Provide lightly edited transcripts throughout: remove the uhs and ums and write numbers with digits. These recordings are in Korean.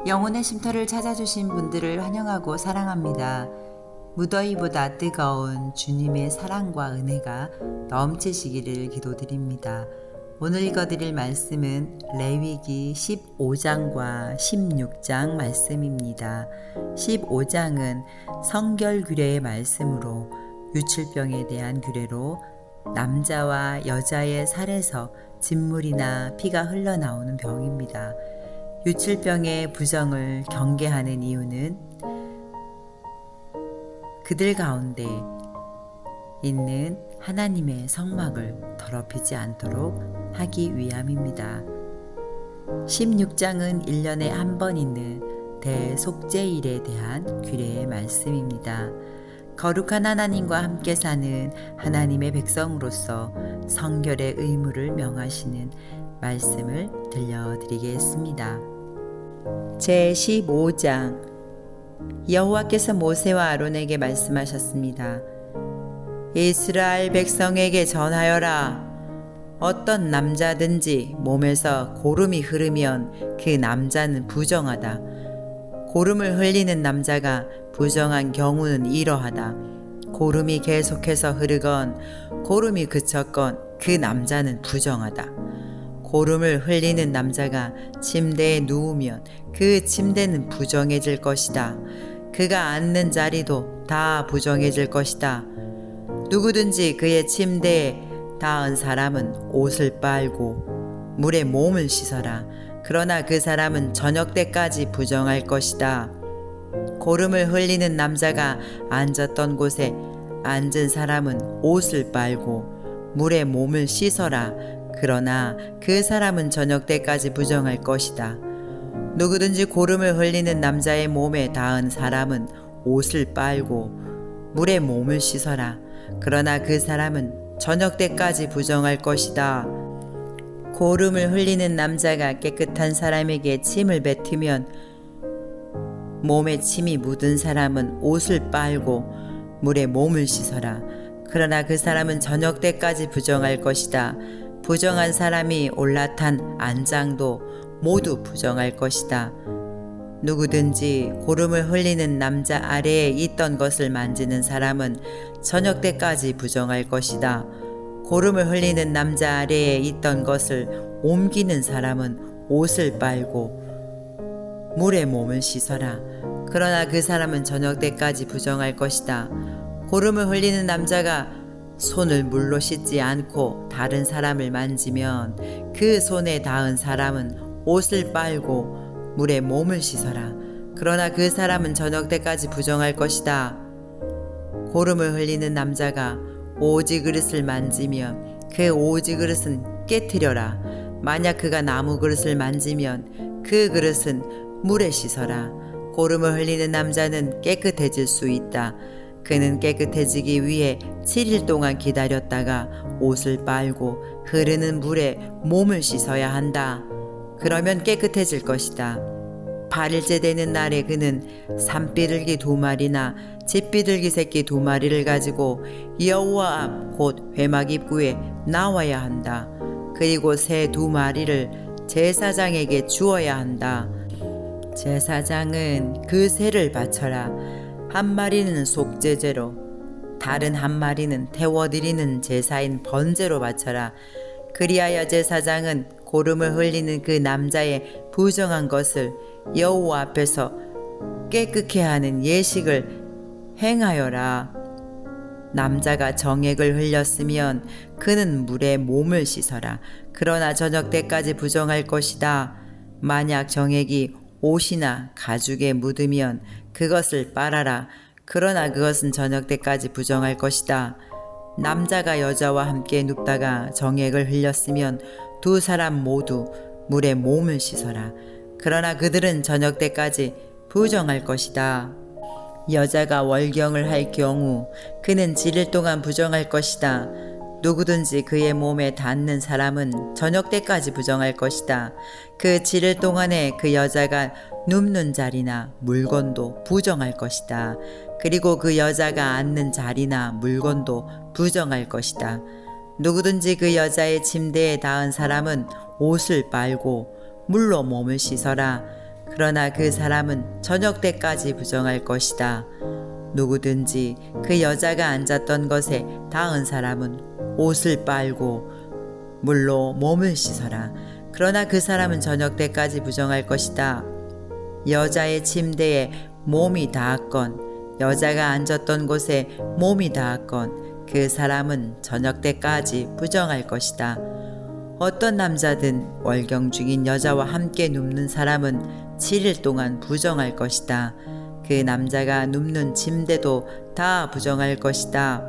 영혼의 쉼터를 찾아주신 분들을 환영하고 사랑합니다. 무더위보다 뜨거운 주님의 사랑과 은혜가 넘치시기를 기도드립니다. 오늘 읽어드릴 말씀은 레위기 15장과 16장 말씀입니다. 15장은 성결 규례의 말씀으로 유출병에 대한 규례로 남자와 여자의 살에서 진물이나 피가 흘러나오는 병입니다. 유출병의 부정을 경계하는 이유는 그들 가운데 있는 하나님의 성막을 더럽히지 않도록 하기 위함입니다. 16장은 1년에 한 번 있는 대속죄일에 대한 규례의 말씀입니다. 거룩한 하나님과 함께 사는 하나님의 백성으로서 성결의 의무를 명하시는 말씀을 들려드리겠습니다. 제15장 여호와께서 모세와 아론에게 말씀하셨습니다. 이스라엘 백성에게 전하여라. 어떤 남자든지 몸에서 고름이 흐르면 그 남자는 부정하다. 고름을 흘리는 남자가 부정한 경우는 이러하다. 고름이 계속해서 흐르건 고름이 그쳤건 그 남자는 부정하다. 고름을 흘리는 남자가 침대에 누우면 그 침대는 부정해질 것이다. 그가 앉는 자리도 다 부정해질 것이다. 누구든지 그의 침대에 닿은 사람은 옷을 빨고 물에 몸을 씻어라. 그러나 그 사람은 저녁 때까지 부정할 것이다. 고름을 흘리는 남자가 앉았던 곳에 앉은 사람은 옷을 빨고 물에 몸을 씻어라. 그러나 그 사람은 저녁 때까지 부정할 것이다. 누구든지 고름을 흘리는 남자의 몸에 닿은 사람은 옷을 빨고 물에 몸을 씻어라. 그러나 그 사람은 저녁 때까지 부정할 것이다. 고름을 흘리는 남자가 깨끗한 사람에게 침을 뱉으면 몸에 침이 묻은 사람은 옷을 빨고 물에 몸을 씻어라. 그러나 그 사람은 저녁 때까지 부정할 것이다. 부정한 사람이 올라탄 안장도 모두 부정할 것이다. 누구든지 고름을 흘리는 남자 아래에 있던 것을 만지는 사람은 저녁 때까지 부정할 것이다. 고름을 흘리는 남자 아래에 있던 것을 옮기는 사람은 옷을 빨고 물에 몸을 씻어라. 그러나 그 사람은 저녁 때까지 부정할 것이다. 고름을 흘리는 남자가 손을 물로 씻지 않고 다른 사람을 만지면 그 손에 닿은 사람은 옷을 빨고 물에 몸을 씻어라. 그러나 그 사람은 저녁 때까지 부정할 것이다. 고름을 흘리는 남자가 오지 그릇을 만지면 그 오지 그릇은 깨트려라. 만약 그가 나무 그릇을 만지면 그 그릇은 물에 씻어라. 고름을 흘리는 남자는 깨끗해질 수 있다. 그는 깨끗해지기 위해 7일 동안 기다렸다가 옷을 빨고 흐르는 물에 몸을 씻어야 한다. 그러면 깨끗해질 것이다. 8일째 되는 날에 그는 산비둘기 2마리나 잿비둘기 새끼 2마리를 가지고 여호와 앞 곧 회막 입구에 나와야 한다. 그리고 새 2마리를 제사장에게 주어야 한다. 제사장은 그 새를 바쳐라. 한 마리는 속죄제로, 다른 한 마리는 태워드리는 제사인 번제로 바쳐라. 그리하여 제사장은 고름을 흘리는 그 남자의 부정한 것을 여호와 앞에서 깨끗게 하는 예식을 행하여라. 남자가 정액을 흘렸으면 그는 물에 몸을 씻어라. 그러나 저녁 때까지 부정할 것이다. 만약 정액이 옷이나 가죽에 묻으면 그것을 빨아라. 그러나 그것은 저녁 때까지 부정할 것이다. 남자가 여자와 함께 눕다가 정액을 흘렸으면 2사람 모두 물에 몸을 씻어라. 그러나 그들은 저녁 때까지 부정할 것이다. 여자가 월경을 할 경우 그는 7일 동안 부정할 것이다. 누구든지 그의 몸에 닿는 사람은 저녁 때까지 부정할 것이다. 그 7일 동안에 그 여자가 눕는 자리나 물건도 부정할 것이다. 그리고 그 여자가 앉는 자리나 물건도 부정할 것이다. 누구든지 그 여자의 침대에 닿은 사람은 옷을 빨고 물로 몸을 씻어라. 그러나 그 사람은 저녁 때까지 부정할 것이다. 누구든지 그 여자가 앉았던 것에 닿은 사람은 옷을 빨고 물로 몸을 씻어라. 그러나 그 사람은 저녁 때까지 부정할 것이다. 여자의 침대에 몸이 닿았건 여자가 앉았던 곳에 몸이 닿았건 그 사람은 저녁 때까지 부정할 것이다. 어떤 남자든 월경 중인 여자와 함께 눕는 사람은 7일 동안 부정할 것이다. 그 남자가 눕는 침대도 다 부정할 것이다.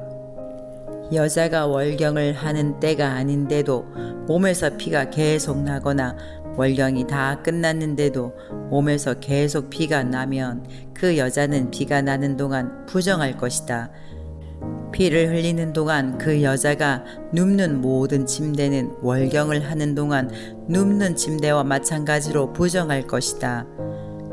여자가 월경을 하는 때가 아닌데도 몸에서 피가 계속 나거나 월경이 다 끝났는데도 몸에서 계속 피가 나면 그 여자는 피가 나는 동안 부정할 것이다. 피를 흘리는 동안 그 여자가 눕는 모든 침대는 월경을 하는 동안 눕는 침대와 마찬가지로 부정할 것이다.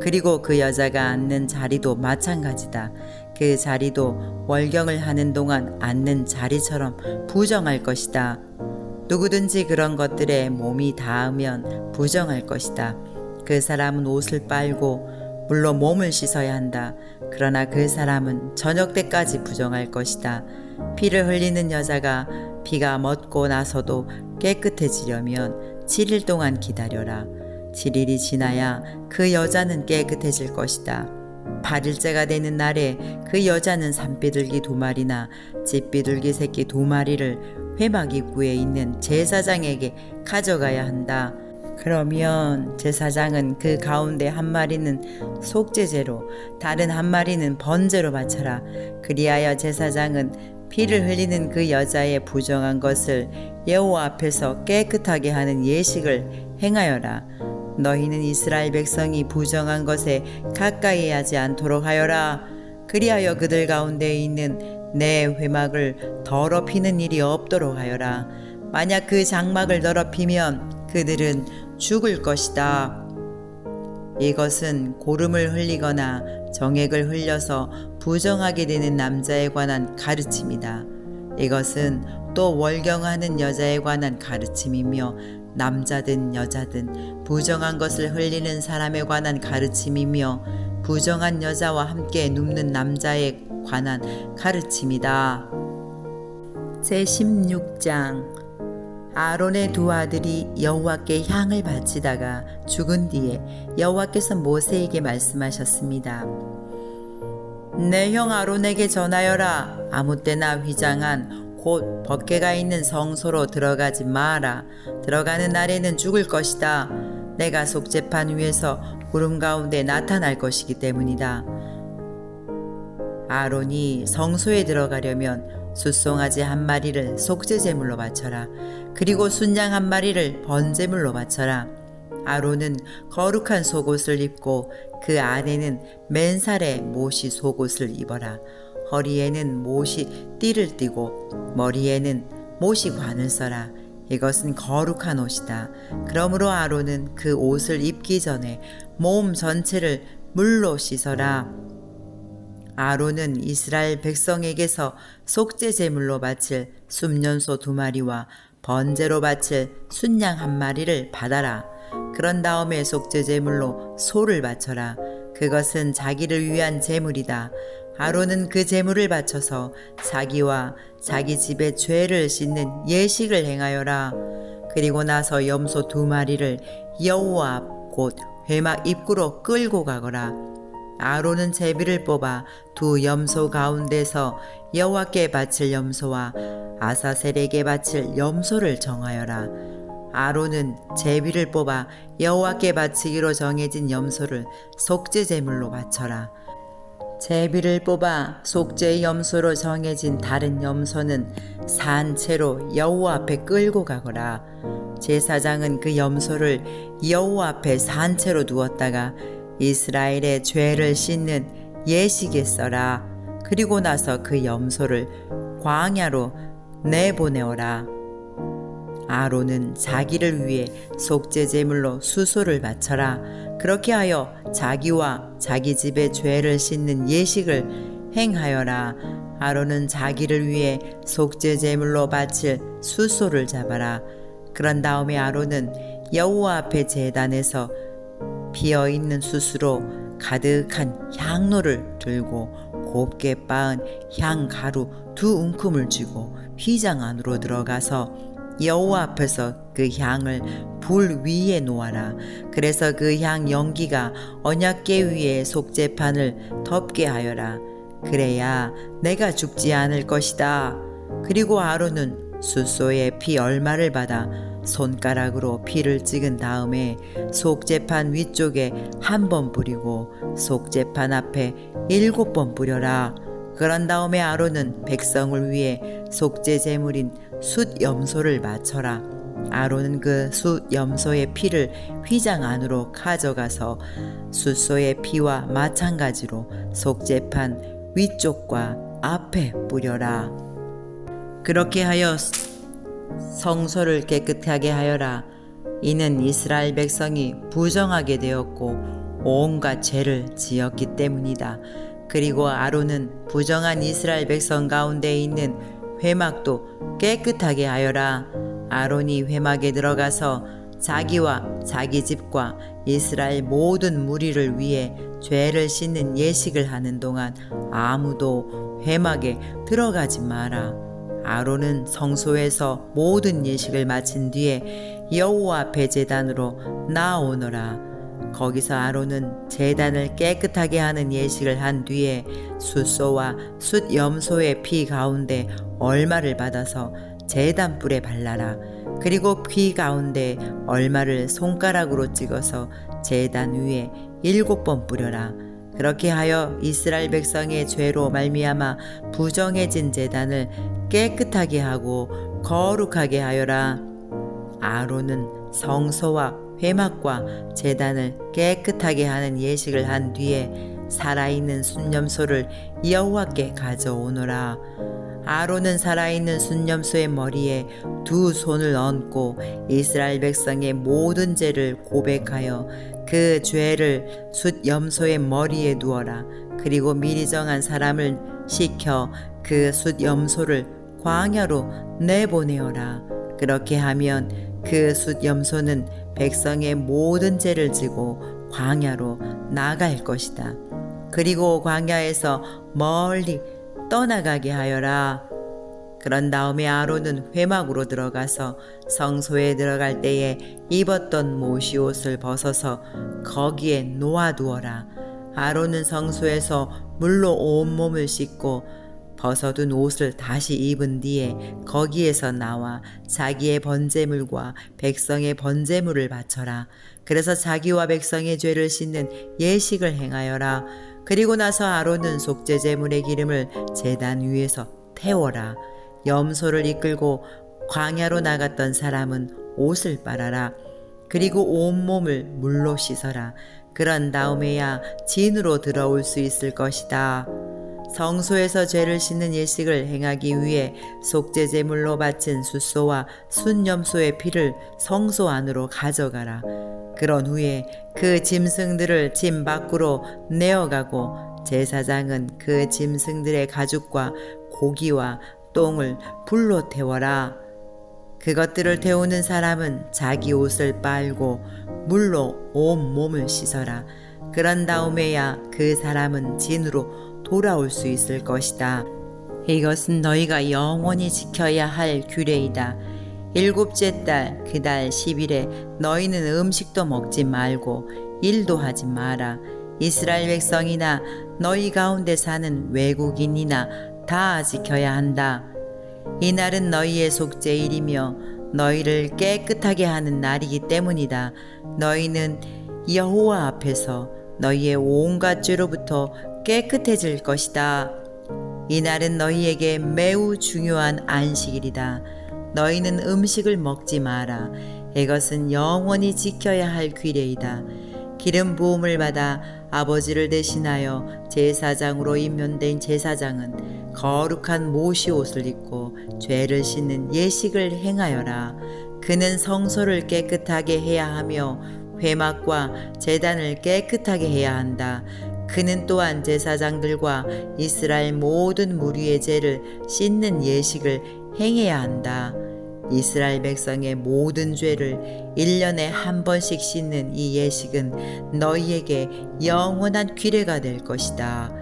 그리고 그 여자가 앉는 자리도 마찬가지다. 그 자리도 월경을 하는 동안 앉는 자리처럼 부정할 것이다. 누구든지 그런 것들에 몸이 닿으면 부정할 것이다. 그 사람은 옷을 빨고 물로 몸을 씻어야 한다. 그러나 그 사람은 저녁 때까지 부정할 것이다. 피를 흘리는 여자가 피가 멎고 나서도 깨끗해지려면 7일 동안 기다려라. 7일이 지나야 그 여자는 깨끗해질 것이다. 8일째가 되는 날에 그 여자는 산비둘기 2마리나 집비둘기 새끼 2마리를 회막 입구에 있는 제사장에게 가져가야 한다. 그러면 제사장은 그 가운데 1마리는 속죄제로 다른 1마리는 번제로 바쳐라. 그리하여 제사장은 피를 흘리는 그 여자의 부정한 것을 여호와 앞에서 깨끗하게 하는 예식을 행하여라. 너희는 이스라엘 백성이 부정한 것에 가까이 하지 않도록 하여라. 그리하여 그들 가운데 있는 내 회막을 더럽히는 일이 없도록 하여라. 만약 그 장막을 더럽히면 그들은 죽을 것이다. 이것은 고름을 흘리거나 정액을 흘려서 부정하게 되는 남자에 관한 가르침이다. 이것은 또 월경하는 여자에 관한 가르침이며 남자든 여자든 부정한 것을 흘리는 사람에 관한 가르침이며 부정한 여자와 함께 눕는 남자에 관한 가르침이다. 제16장 아론의 2 아들이 여호와께 향을 바치다가 죽은 뒤에 여호와께서 모세에게 말씀하셨습니다. 내 형 아론에게 전하여라. 아무 때나 휘장한 곧 법궤가 있는 성소로 들어가지 마라. 들어가는 날에는 죽을 것이다. 내가 속죄판 위에서 구름 가운데 나타날 것이기 때문이다. 아론이 성소에 들어가려면 숫송아지 1마리를 속죄제물로 바쳐라. 그리고 순양 1마리를 번제물로 바쳐라. 아론은 거룩한 속옷을 입고 그 안에는 맨살에 못이 속옷을 입어라. 허리에는 못이 띠를 띠고 머리에는 못이 관을 써라. 이것은 거룩한 옷이다. 그러므로 아론은 그 옷을 입기 전에 몸 전체를 물로 씻어라. 아론은 이스라엘 백성에게서 속죄제물로 바칠 순년소 2마리와 번제로 바칠 순양 1마리를 받아라. 그런 다음에 속죄제물로 소를 바쳐라. 그것은 자기를 위한 제물이다. 아론은 그 제물을 바쳐서 자기와 자기 집의 죄를 씻는 예식을 행하여라. 그리고 나서 염소 2마리를 여호와 앞 곧 회막 입구로 끌고 가거라. 아론은 제비를 뽑아 2 염소 가운데서 여호와께 바칠 염소와 아사셀에게 바칠 염소를 정하여라. 아론은 제비를 뽑아 여호와께 바치기로 정해진 염소를 속죄제물로 바쳐라. 제비를 뽑아 속죄의 염소로 정해진 다른 염소는 산채로 여호와 앞에 끌고 가거라. 제사장은 그 염소를 여호와 앞에 산채로 두었다가 이스라엘의 죄를 씻는 예식에 써라. 그리고 나서 그 염소를 광야로 내보내어라. 아론은 자기를 위해 속죄제물로 수소를 바쳐라. 그렇게 하여 자기와 자기 집의 죄를 씻는 예식을 행하여라. 아론은 자기를 위해 속죄제물로 바칠 수소를 잡아라. 그런 다음에 아론은 여호와 앞에 제단에서 비어있는 숯으로 가득한 향로를 들고 곱게 빻은 향가루 2움큼을 쥐고 휘장 안으로 들어가서 여호와 앞에서 그 향을 불 위에 놓아라. 그래서 그 향 연기가 언약궤 위에 속죄판을 덮게 하여라. 그래야 내가 죽지 않을 것이다. 그리고 아론은 숫소의 피 얼마를 받아 손가락으로 피를 찍은 다음에 속죄판 위쪽에 1번 뿌리고 속죄판 앞에 7번 뿌려라. 그런 다음에 아론은 백성을 위해 속죄 제물인 숫 염소를 바쳐라. 아론은 그 숫 염소의 피를 휘장 안으로 가져가서 숫소의 피와 마찬가지로 속죄판 위쪽과 앞에 뿌려라. 그렇게 하여 성소를 깨끗하게 하여라. 이는 이스라엘 백성이 부정하게 되었고 온갖 죄를 지었기 때문이다. 그리고 아론은 부정한 이스라엘 백성 가운데 있는 회막도 깨끗하게 하여라. 아론이 회막에 들어가서 자기와 자기 집과 이스라엘 모든 무리를 위해 죄를 씻는 예식을 하는 동안 아무도 회막에 들어가지 마라. 아론은 성소에서 모든 예식을 마친 뒤에 여호와 앞에 제단으로 나아오너라. 거기서 아론은 제단을 깨끗하게 하는 예식을 한 뒤에 숫소와 숫 염소의 피 가운데 얼마를 받아서 제단 뿔에 발라라. 그리고 피 가운데 얼마를 손가락으로 찍어서 제단 위에 7번 뿌려라. 그렇게 하여 이스라엘 백성의 죄로 말미암아 부정해진 제단을 깨끗하게 하고 거룩하게 하여라. 아론은 성소와 회막과 제단을 깨끗하게 하는 예식을 한 뒤에 살아있는 순염소를 여호와께 가져오노라. 아론은 살아있는 순염소의 머리에 2 손을 얹고 이스라엘 백성의 모든 죄를 고백하여 그 죄를 숫 염소의 머리에 두어라. 그리고 미리 정한 사람을 시켜 그 숫 염소를 광야로 내보내어라. 그렇게 하면 그 숫 염소는 백성의 모든 죄를 지고 광야로 나갈 것이다. 그리고 광야에서 멀리 떠나가게 하여라. 그런 다음에 아론은 회막으로 들어가서 성소에 들어갈 때에 입었던 모시옷을 벗어서 거기에 놓아두어라. 아론은 성소에서 물로 온몸을 씻고 벗어둔 옷을 다시 입은 뒤에 거기에서 나와 자기의 번제물과 백성의 번제물을 바쳐라. 그래서 자기와 백성의 죄를 씻는 예식을 행하여라. 그리고 나서 아론은 속죄 제물의 기름을 제단 위에서 태워라. 염소를 이끌고 광야로 나갔던 사람은 옷을 빨아라. 그리고 온몸을 물로 씻어라. 그런 다음에야 진으로 들어올 수 있을 것이다. 성소에서 죄를 씻는 예식을 행하기 위해 속죄 제물로 바친 숫소와 순염소의 피를 성소 안으로 가져가라. 그런 후에 그 짐승들을 짐 밖으로 내어가고 제사장은 그 짐승들의 가죽과 고기와 똥을 불로 태워라. 그것들을 태우는 사람은 자기 옷을 빨고 물로 온 몸을 씻어라. 그런 다음에야 그 사람은 진으로 돌아올 수 있을 것이다. 이것은 너희가 영원히 지켜야 할 규례이다. 7째 달 그 달 10일에 너희는 음식도 먹지 말고 일도 하지 마라. 이스라엘 백성이나 너희 가운데 사는 외국인이나 다 지켜야 한다. 이날은 너희의 속죄일이며 너희를 깨끗하게 하는 날이기 때문이다. 너희는 여호와 앞에서 너희의 온갖 죄로부터 깨끗해질 것이다. 이날은 너희에게 매우 중요한 안식일이다. 너희는 음식을 먹지 마라. 이것은 영원히 지켜야 할 규례이다. 기름 부음을 받아 아버지를 대신하여 제사장으로 임명된 제사장은 거룩한 모시 옷을 입고 죄를 씻는 예식을 행하여라. 그는 성소를 깨끗하게 해야 하며 회막과 제단을 깨끗하게 해야 한다. 그는 또한 제사장들과 이스라엘 모든 무리의 죄를 씻는 예식을 행해야 한다. 이스라엘 백성의 모든 죄를 1년에 한 번씩 씻는 이 예식은 너희에게 영원한 규례가 될 것이다.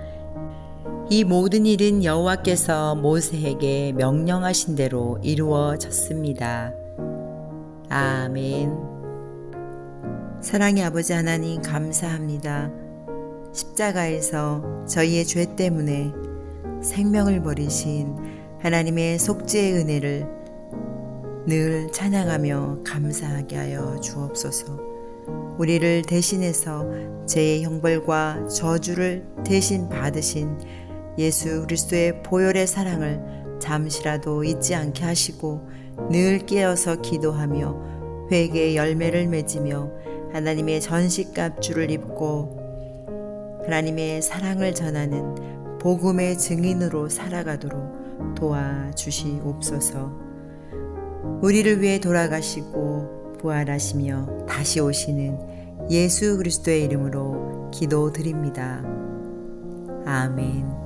이 모든 일은 여호와께서 모세에게 명령하신 대로 이루어졌습니다. 아멘. 사랑의 아버지 하나님, 감사합니다. 십자가에서 저희의 죄 때문에 생명을 버리신 하나님의 속죄의 은혜를 늘 찬양하며 감사하게 하여 주옵소서. 우리를 대신해서 죄의 형벌과 저주를 대신 받으신 예수 그리스도의 보혈의 사랑을 잠시라도 잊지 않게 하시고 늘 깨어서 기도하며 회개의 열매를 맺으며 하나님의 전식갑주를 입고 하나님의 사랑을 전하는 복음의 증인으로 살아가도록 도와주시옵소서. 우리를 위해 돌아가시고 부활하시며 다시 오시는 예수 그리스도의 이름으로 기도드립니다. 아멘.